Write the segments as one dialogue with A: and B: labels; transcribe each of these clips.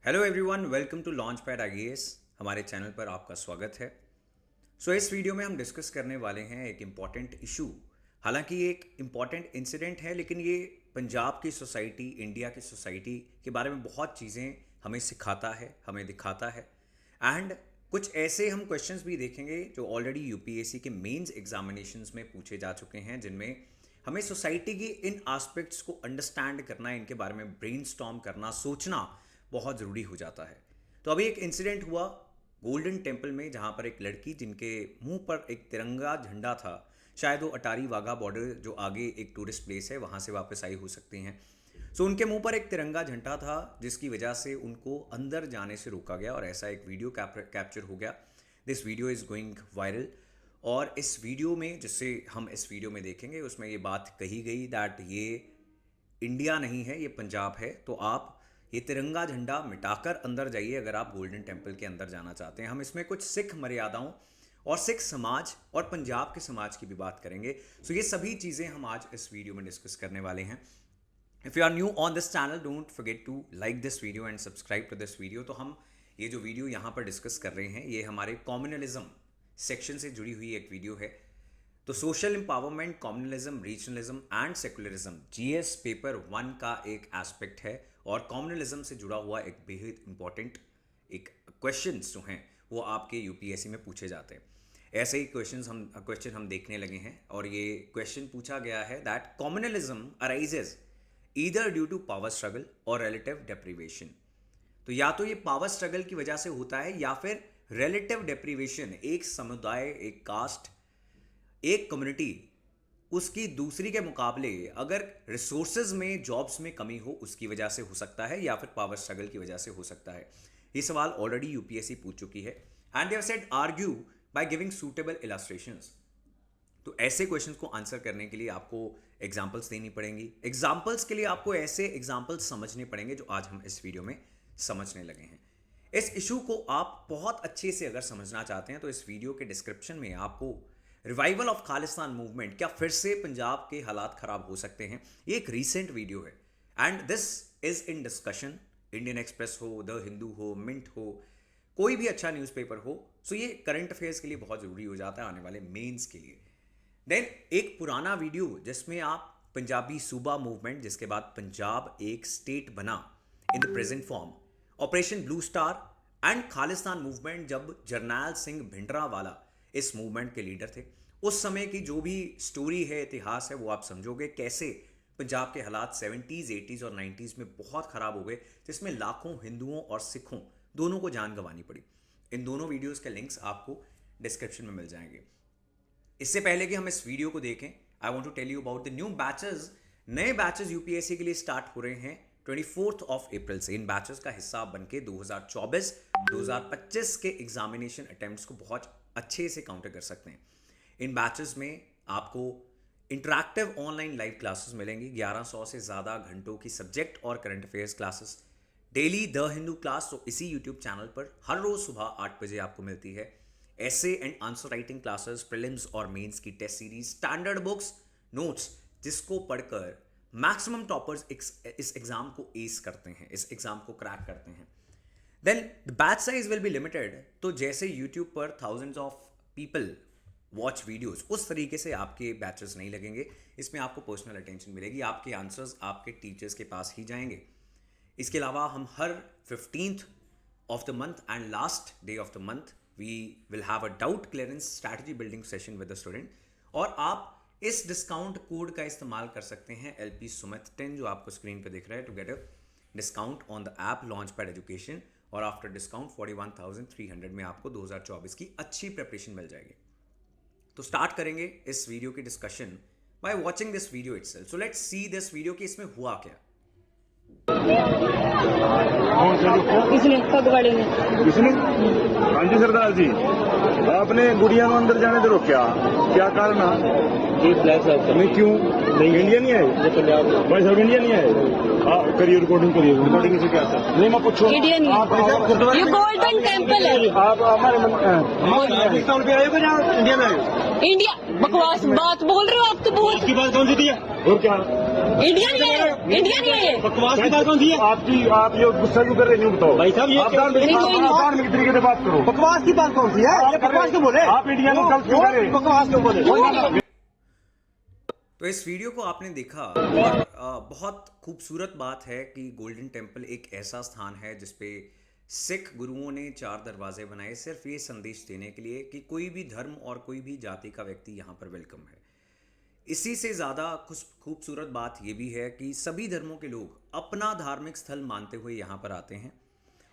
A: Hello everyone, welcome to launch pad IAS. हमारे channel पर आपका स्वागत है। इस वीडियो में हम डिस्कस करने वाले हैं एक इम्पॉर्टेंट इशू। हालांकि ये एक इम्पॉर्टेंट इंसिडेंट है, लेकिन ये पंजाब की सोसाइटी, इंडिया की सोसाइटी के बारे में बहुत चीज़ें हमें सिखाता है, हमें दिखाता है। एंड कुछ ऐसे हम क्वेश्चंस भी देखेंगे जो ऑलरेडी यूपीएससी के मेंस एग्जामिनेशंस में पूछे जा चुके हैं, जिनमें हमें सोसाइटी की इन एस्पेक्ट्स को अंडरस्टैंड करना, इनके बारे में ब्रेनस्टॉर्म करना, सोचना बहुत ज़रूरी हो जाता है। तो अभी एक इंसिडेंट हुआ गोल्डन टेम्पल में, जहाँ पर एक लड़की जिनके मुंह पर एक तिरंगा झंडा था, शायद वो अटारी वाघा बॉर्डर जो आगे एक टूरिस्ट प्लेस है वहाँ से वापस आई हो सकती हैं। उनके मुंह पर एक तिरंगा झंडा था, जिसकी वजह से उनको अंदर जाने से रोका गया और ऐसा एक वीडियो कैप्चर हो गया। This video is going viral. और इस वीडियो में, जिससे हम इस वीडियो में देखेंगे, उसमें ये बात कही गई दैट ये इंडिया नहीं है, ये पंजाब है। तो आप ये तिरंगा झंडा मिटाकर अंदर जाइए अगर आप गोल्डन टेम्पल के अंदर जाना चाहते हैं। हम इसमें कुछ सिख मर्यादाओं और सिख समाज और पंजाब के समाज की भी बात करेंगे। ये सभी चीज़ें हम आज इस वीडियो में डिस्कस करने वाले हैं। If you are new on this channel, don't forget to like this video and subscribe to this video. तो हम ये जो वीडियो यहाँ पर डिस्कस कर रहे हैं, ये हमारे कॉम्युनलिज्म सेक्शन से जुड़ी हुई एक वीडियो है। तो social empowerment, communalism, regionalism and secularism GS paper 1 का एक एस्पेक्ट है और कॉम्युनलिज्म से जुड़ा हुआ एक बेहद इंपॉर्टेंट एक क्वेश्चंस जो हैं वो आपके यूपीएससी में पूछे जाते हैं। ऐसे ही क्वेश्चन हम देखने लगे हैं और ये क्वेश्चन पूछा गया है that communalism arises either due to power struggle और रिलेटिव डेप्रीवेशन। तो या तो ये पावर स्ट्रगल की वजह से होता है या फिर रिलेटिव डेप्रीवेशन, एक समुदाय, एक कास्ट, एक कम्युनिटी उसकी दूसरी के मुकाबले अगर रिसोर्सेज में, जॉब्स में कमी हो, उसकी वजह से हो सकता है, या फिर पावर स्ट्रगल की वजह से हो सकता है। ये सवाल ऑलरेडी यूपीएससी पूछ चुकी है and they have said argue by giving suitable illustrations. तो ऐसे क्वेश्चंस को आंसर करने के लिए आपको एग्जांपल्स देनी पड़ेंगी। एग्जांपल्स के लिए आपको ऐसे एग्जांपल्स समझने पड़ेंगे जो आज हम इस वीडियो में समझने लगे हैं। इस इशू को आप बहुत अच्छे से अगर समझना चाहते हैं तो इस वीडियो के डिस्क्रिप्शन में आपको रिवाइवल ऑफ खालिस्तान मूवमेंट, क्या फिर से पंजाब के हालात खराब हो सकते हैं, ये एक रीसेंट वीडियो है and this is in discussion. Indian express हो, द हिंदू हो, मिंट हो, कोई भी अच्छा न्यूज़पेपर हो, सो ये करंट अफेयर्स के लिए बहुत ज़रूरी हो जाता है आने वाले मेंस के लिए। देन एक पुराना वीडियो जिसमें आप पंजाबी सूबा मूवमेंट, जिसके बाद पंजाब एक स्टेट बना in the present form, operation blue star and Khalistan movement, जब जरनैल सिंह भिंडरावाला इस मूवमेंट के लीडर थे, उस समय की जो भी स्टोरी है, इतिहास है, वो आप समझोगे कैसे पंजाब के हालात 70s, 80s और 90s में बहुत ख़राब हो गए, जिसमें लाखों हिंदुओं और सिखों दोनों को जान गंवानी पड़ी। इन दोनों वीडियोस के लिंक्स आपको डिस्क्रिप्शन में मिल जाएंगे। इससे पहले कि हम इस वीडियो को देखें, I want to tell you about the new batches. नए बैचेस यूपीएससी के लिए स्टार्ट हो रहे हैं 24 अप्रैल से। इन बैचेस का हिस्सा बनके 2024-2025 के एग्जामिनेशन अटेम्प्ट्स को बहुत अच्छे से काउंटर कर सकते हैं। इन बैचेस में आपको इंटरैक्टिव ऑनलाइन लाइव क्लासेस मिलेंगी, 1100 से ज़्यादा घंटों की सब्जेक्ट और current affairs classes, daily the Hindu class तो इसी यूट्यूब चैनल पर हर रोज़ सुबह 8 बजे आपको मिलती है। ऐसे and answer writing classes, prelims और मेंस की test series, standard books, notes, जिसको पढ़कर मैक्सिमम टॉपर्स इस एग्जाम को एस करते हैं, इस एग्जाम को क्रैक करते हैं। Then the batch size will be limited. तो जैसे यूट्यूब पर thousands of people watch videos, उस तरीके से आपके बैचेस नहीं लगेंगे। इसमें आपको पर्सनल अटेंशन मिलेगी, आपके आंसर्स आपके टीचर्स के पास ही जाएंगे। इसके अलावा हम हर 15th of the month and last day of the month we will have a doubt clearance strategy building session with the student. और आप इस डिस्काउंट कोड का इस्तेमाल कर सकते हैं LP Sumit 10, जो आपको स्क्रीन पर दिख रहा है, to get a discount on the app Launch Pad Education. और आफ्टर डिस्काउंट 41,300 में आपको 2024 की अच्छी प्रिपरेशन मिल जाएगी। तो स्टार्ट करेंगे इस वीडियो की discussion by watching this video itself. So let's see this video कि इसमें हुआ क्या।
B: किसने? फगवाड़े में।
C: किसने? हाँ जी सरदार जी, आपने गुड़िया को अंदर जाने से रोका, क्या कारण है?
D: जी फ्लैश है
C: नहीं, क्यों? नहीं, इंडिया नहीं आए भाई साहब, इंडिया नहीं आए। करिए रिकॉर्डिंग, करिए रिकॉर्डिंग से क्या आता है? नहीं, मैं पूछो
B: इंडिया नहीं, ये गोल्डन टेम्पल है।
C: आप हमारे पाकिस्तान पे आए हो या इंडिया में आए?
B: इंडिया बकवास बात बोल रहे हो आप, तो बहुत
C: की बात कौन सी थी? और क्या
B: इंडियन ही है, इंडियन ही है ये।
C: बकवास की बात कौन सी है? आप ये गुस्सा क्यों कर रहे हैं बताओ भाई साहब। ये धार्मिक तरीके से बात करो। बकवास की बात कौन सी है? ये बकवास क्यों बोले? आप इंडिया को गलत क्यों करे? बकवास क्यों बोले?
A: तो इस वीडियो को आपने देखा और बहुत खूबसूरत बात है कि गोल्डन टेम्पल एक ऐसा स्थान है जिसपे सिख गुरुओं ने 4 दरवाजे बनाए सिर्फ ये संदेश देने के लिए कि कोई भी धर्म और कोई भी जाति का व्यक्ति यहाँ पर वेलकम है। इसी से ज़्यादा खूबसूरत बात ये भी है कि सभी धर्मों के लोग अपना धार्मिक स्थल मानते हुए यहाँ पर आते हैं।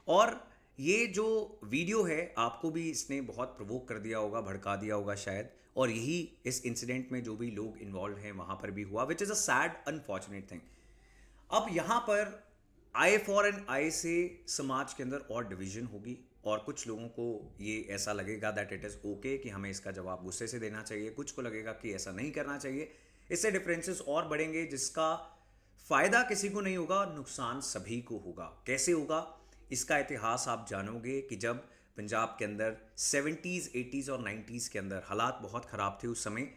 A: और ये जो वीडियो है आपको भी इसने बहुत प्रोवोक कर दिया होगा, भड़का दिया होगा शायद, और यही इस इंसिडेंट में जो भी लोग इन्वॉल्व हैं वहाँ पर भी हुआ, which is a sad unfortunate thing. अब यहाँ पर आई फॉर एन आई से समाज के अंदर और डिवीजन होगी और कुछ लोगों को ये ऐसा लगेगा दैट इट इज़ ओके कि हमें इसका जवाब गुस्से से देना चाहिए, कुछ को लगेगा कि ऐसा नहीं करना चाहिए। इससे डिफरेंसेस और बढ़ेंगे जिसका फ़ायदा किसी को नहीं होगा, नुकसान सभी को होगा। कैसे होगा इसका इतिहास आप जानोगे कि जब पंजाब के अंदर 70s, 80s और 90s के अंदर हालात बहुत ख़राब थे, उस समय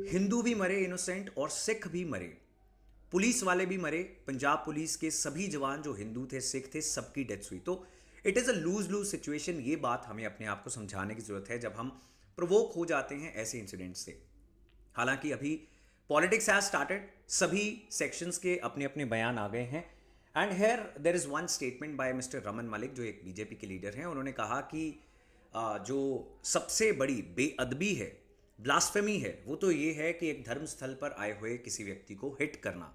A: हिंदू भी मरे इनोसेंट और सिख भी मरे, पुलिस वाले भी मरे। पंजाब पुलिस के सभी जवान जो हिंदू थे, सिख थे, सबकी डेथ्स हुई। तो it is a lose lose situation. ये बात हमें अपने आप को समझाने की ज़रूरत है जब हम प्रोवोक हो जाते हैं ऐसे इंसिडेंट से। हालांकि अभी पॉलिटिक्स हैज स्टार्टेड, सभी सेक्शंस के अपने अपने बयान आ गए हैं। And here there is one statement by mister Raman Malik जो एक बीजेपी के लीडर हैं। उन्होंने कहा कि जो सबसे बड़ी बेअदबी है, ब्लास्फेमी है, वो तो ये है कि एक धर्म स्थल पर आए हुए किसी व्यक्ति को हिट करना।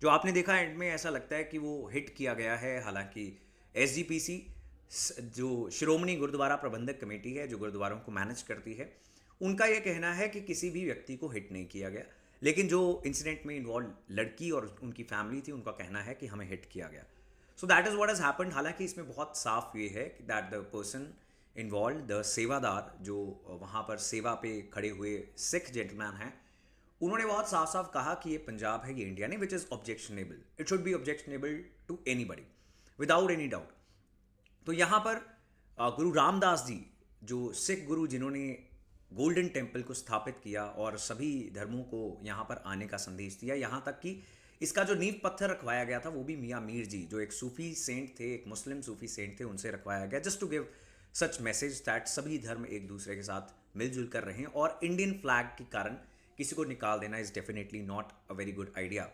A: जो आपने देखा एंड में ऐसा लगता है कि वो हिट किया गया है। हालांकि SGPC जो श्रोमणी गुरुद्वारा प्रबंधक कमेटी है जो गुरुद्वारों को मैनेज करती है, उनका यह कहना है कि किसी भी व्यक्ति को हिट नहीं किया गया। लेकिन जो इंसिडेंट में इन्वॉल्व लड़की और उनकी फैमिली थी, उनका कहना है कि हमें हिट किया गया। So that is what has happened. हालांकि इसमें बहुत साफ ये है कि that the person involve, the सेवादार जो वहाँ पर सेवा पे खड़े हुए सिख जेंटलमैन हैं, उन्होंने बहुत साफ साफ कहा कि ये पंजाब है, ये इंडिया नहीं, which is objectionable. It should be objectionable to anybody without any doubt. तो यहाँ पर गुरु रामदास जी जो सिख गुरु जिन्होंने गोल्डन टेम्पल को स्थापित किया और सभी धर्मों को यहाँ पर आने का संदेश दिया, यहाँ तक कि इसका जो नींव पत्थर रखवाया गया था वो भी मियाँ मीर जी जो एक सूफी सेंट थे, एक मुस्लिम सूफी सेंट थे, उनसे रखवाया गया, just to give such message that सभी धर्म एक दूसरे के साथ मिलजुल कर रहे हैं। और इंडियन फ्लैग के कारण किसी को निकाल देना is definitely not a very good idea.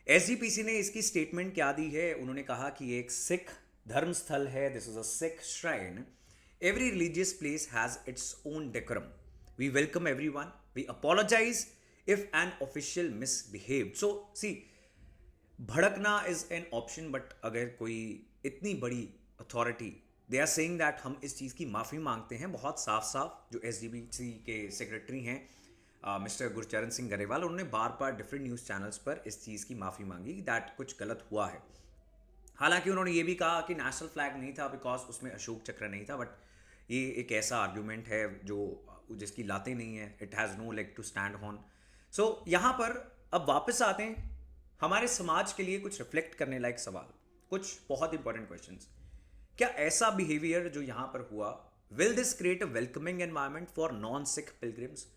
A: SGPC ने इसकी स्टेटमेंट क्या दी है, उन्होंने कहा कि ये एक सिख धर्म स्थल है, this is a Sikh shrine. Every religious place has its own decorum. We welcome everyone. We apologize if an official misbehaved. So, see, भड़कना is an option, but अगर कोई इतनी बड़ी authority, they are saying that हम इस चीज़ की माफ़ी मांगते हैं बहुत साफ साफ। जो SGPC के सेक्रेटरी हैं मिस्टर गुरचरण सिंह गरेवाल, उन्होंने बार बार डिफरेंट न्यूज़ चैनल्स पर इस चीज़ की माफ़ी मांगी दैट कुछ गलत हुआ है। हालांकि उन्होंने ये भी कहा कि नेशनल फ्लैग नहीं था बिकॉज उसमें अशोक चक्र नहीं था, बट ये एक ऐसा आर्ग्यूमेंट है जो जिसकी लाते नहीं है, it has no leg to stand on. So यहाँ पर अब वापस आते हैं हमारे समाज के लिए कुछ रिफ्लेक्ट करने लायक सवाल, कुछ बहुत इंपॉर्टेंट क्वेश्चंस। क्या ऐसा बिहेवियर जो यहाँ पर हुआ, will this create a welcoming environment for non Sikh pilgrims?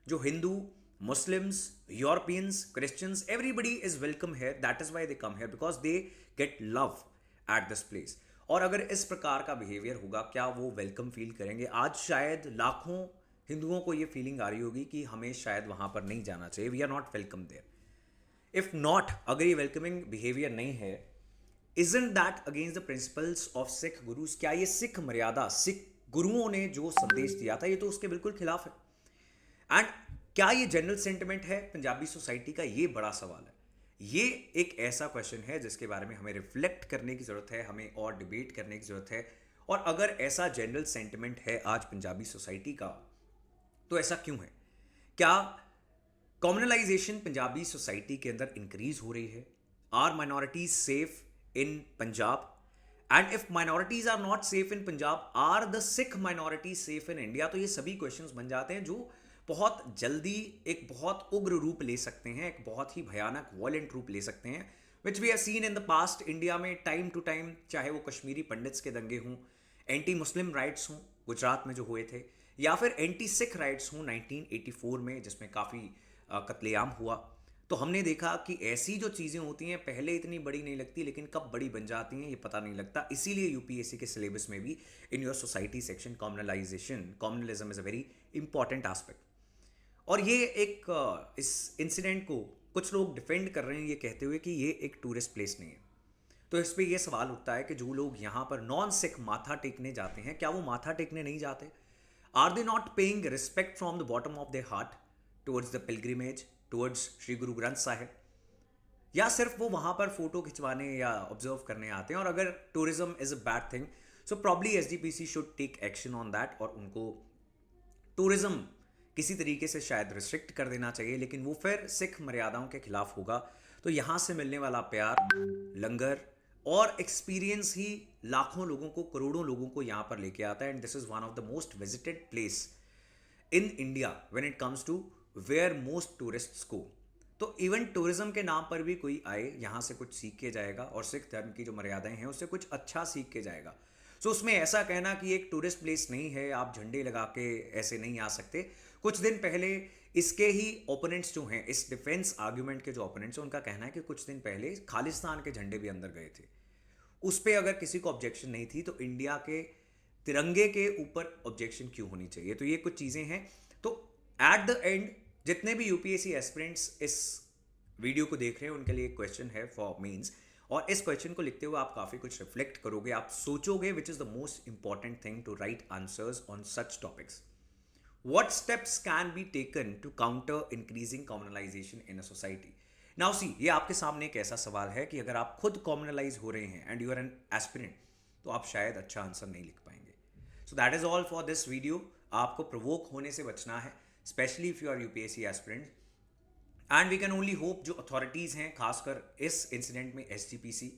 A: जो Hindu, Muslims, Europeans, Christians, everybody is welcome here, that is why they come here because they get love at this place. और अगर इस प्रकार का बिहेवियर होगा, क्या वो वेलकम फील करेंगे? आज शायद लाखों हिंदुओं को ये फीलिंग आ रही होगी कि हमें शायद वहाँ पर नहीं जाना चाहिए, we are not welcome there. If not, अगर ये वेलकमिंग बिहेवियर नहीं है, isn't that against the principles of Sikh gurus? क्या ये सिख मर्यादा, सिख गुरुओं ने जो संदेश दिया था, ये तो उसके बिल्कुल खिलाफ है। एंड क्या ये जनरल सेंटिमेंट है पंजाबी सोसाइटी का? ये बड़ा सवाल है। ये एक ऐसा क्वेश्चन है जिसके बारे में हमें रिफ्लेक्ट करने की ज़रूरत है, हमें और डिबेट करने की ज़रूरत है। और अगर ऐसा जनरल सेंटिमेंट है आज पंजाबी सोसाइटी का, तो ऐसा क्यों है? क्या कॉम्युनलाइजेशन पंजाबी सोसाइटी के अंदर इंक्रीज हो रही है? Are minorities safe in Punjab? And if minorities are not safe in Punjab, are the Sikh minority safe in India? तो ये सभी क्वेश्चंस बन जाते हैं जो बहुत जल्दी एक बहुत उग्र रूप ले सकते हैं, एक बहुत ही भयानक वॉयलेंट रूप ले सकते हैं, which we have seen in the past India में टाइम टू टाइम। चाहे वो कश्मीरी पंडित्स के दंगे हों, एंटी मुस्लिम राइट्स हों गुजरात में जो हुए थे, या फिर एंटी सिख राइट्स हों 1984 में जिसमें काफ़ी कत्लेआम हुआ। तो हमने देखा कि ऐसी जो चीज़ें होती हैं पहले इतनी बड़ी नहीं लगती, लेकिन कब बड़ी बन जाती हैं ये पता नहीं लगता। इसीलिए यूपीएससी के सिलेबस में भी in your society section communalism is a very important aspect. और ये इस इंसिडेंट को कुछ लोग डिफेंड कर रहे हैं ये कहते हुए कि ये एक टूरिस्ट प्लेस नहीं है। तो इस पर यह सवाल उठता है कि जो लोग यहाँ पर नॉन सिख माथा टेकने जाते हैं, क्या वो माथा टेकने नहीं जाते? Are they not paying respect from the bottom of their heart towards the pilgrimage, towards Shri Guru Granth Sahib? या सिर्फ वो वहाँ पर फोटो खिंचवाने या ऑब्जर्व करने आते हैं? और अगर tourism is a bad thing, so probably SGPC should take action on that और उनको टूरिज्म किसी तरीके से शायद रिस्ट्रिक्ट कर देना चाहिए, लेकिन वो फिर सिख मर्यादाओं के खिलाफ होगा। तो यहाँ से मिलने वाला प्यार, लंगर और एक्सपीरियंस ही लाखों लोगों को, करोड़ों लोगों को यहाँ पर लेके आता है। And this is one of the most visited place in India when it comes to where most tourists go. तो इवन टूरिज्म के नाम पर भी कोई आए, यहाँ से कुछ सीख के जाएगा और सिख धर्म की जो मर्यादाएं हैं उससे कुछ अच्छा सीख के जाएगा। सो उसमें ऐसा कहना कि एक टूरिस्ट प्लेस नहीं है, आप झंडे लगा के ऐसे नहीं आ सकते। कुछ दिन पहले इसके ही ओपोनेंट्स जो हैं, इस डिफेंस आर्ग्यूमेंट के जो ओपोनेंट्स हैं, उनका कहना है कि कुछ दिन पहले खालिस्तान के झंडे भी अंदर गए थे। उस पर अगर किसी को ऑब्जेक्शन नहीं थी तो इंडिया के तिरंगे के ऊपर ऑब्जेक्शन क्यों होनी चाहिए? तो ये कुछ चीज़ें हैं। तो एट द एंड जितने भी यूपीएससी एस्पिरेंट्स इस वीडियो को देख रहे हैं उनके लिए एक क्वेश्चन है फॉर मीन्स, और इस क्वेश्चन को लिखते हुए आप काफ़ी कुछ रिफ्लेक्ट करोगे, आप सोचोगे which is the most important thing to write answers on such topics. What steps can be taken to counter increasing communalization in a society? Now see, ये आपके सामने एक ऐसा सवाल है कि अगर आप खुद कॉम्युनलाइज हो रहे हैं and you are an aspirant, तो आप शायद अच्छा आंसर नहीं लिख पाएंगे। So that is all for this video. आपको प्रोवोक होने से बचना है, specially if you are UPSC aspirant. And we can only hope जो अथॉरिटीज़ हैं, खासकर इस इंसिडेंट में एसजीपीसी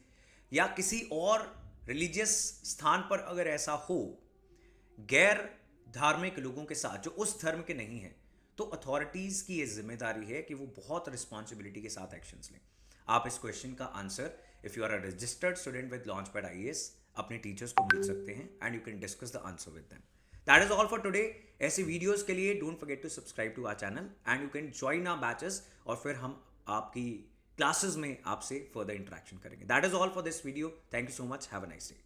A: या किसी और रिलीजियस स्थान पर अगर ऐसा हो गैर धार्मिक लोगों के साथ जो उस धर्म के नहीं हैं, तो अथॉरिटीज़ की ये जिम्मेदारी है कि वो बहुत रिस्पॉन्सिबिलिटी के साथ एक्शंस लें। आप इस क्वेश्चन का answer, if you are a registered student with Launchpad IAS, अपने टीचर्स को भेज सकते हैं and you can discuss the answer with them. That is all for today. ऐसे वीडियोस के लिए don't forget to subscribe to our channel and you can join our batches, और फिर हम आपकी क्लासेस में आपसे फर्दर इंटरेक्शन करेंगे। That is all for this video. Thank you so much. Have a nice day.